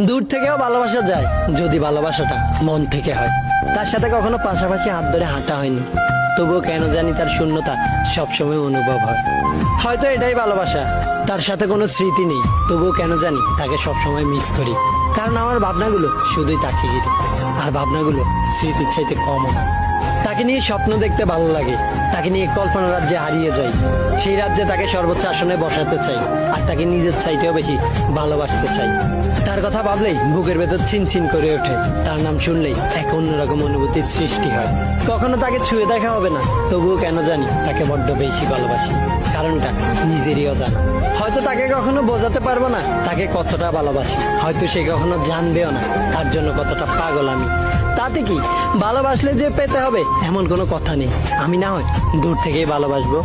দূর থেকেও ভালোবাসা যায় যদি ভালোবাসাটা মন থেকে হয়। তার সাথে কখনো পাশাপাশি হাত ধরে হাঁটা হয়নি, তবুও কেন জানি তার শূন্যতা সবসময় অনুভব হয়। হয়তো এটাই ভালোবাসা। তার সাথে কোনো স্মৃতি নেই, তবুও কেন জানি তাকে সবসময় মিস করি। কারণ আমার ভাবনাগুলো শুধুই তাকে ঘিরে, আর ভাবনাগুলো স্মৃতির চাইতে কমও না। তাকে নিয়ে স্বপ্ন দেখতে ভালো লাগে, তাকে নিয়ে কল্পনা রাজ্যে হারিয়ে যাই। সেই রাজ্যে তাকে সর্বোচ্চ আসনে বসাতে চাই, আর তাকে নিজের চাইতেও বেশি ভালোবাসতে চাই। তার কথা ভাবলেই বুকের ভেতর চিনচিন করে ওঠে, তার নাম শুনলেই এক অন্যরকম অনুভূতির সৃষ্টি হয়। কখনো তাকে ছুঁয়ে দেখা হবে না, তবুও কেন জানি তাকে বড্ড বেশি ভালোবাসি। কারণটা নিজেরই অজানা। হয়তো তাকে কখনো বোঝাতে পারবো না তাকে কতটা ভালোবাসি, হয়তো সে কখনো জানবেও না তার জন্য কতটা পাগল আমি। তাতে কি, ভালোবাসলে যে পেতে হবে এমন কোনো কথা নেই। আমি না হয় দূর থেকেই ভালোবাসবো।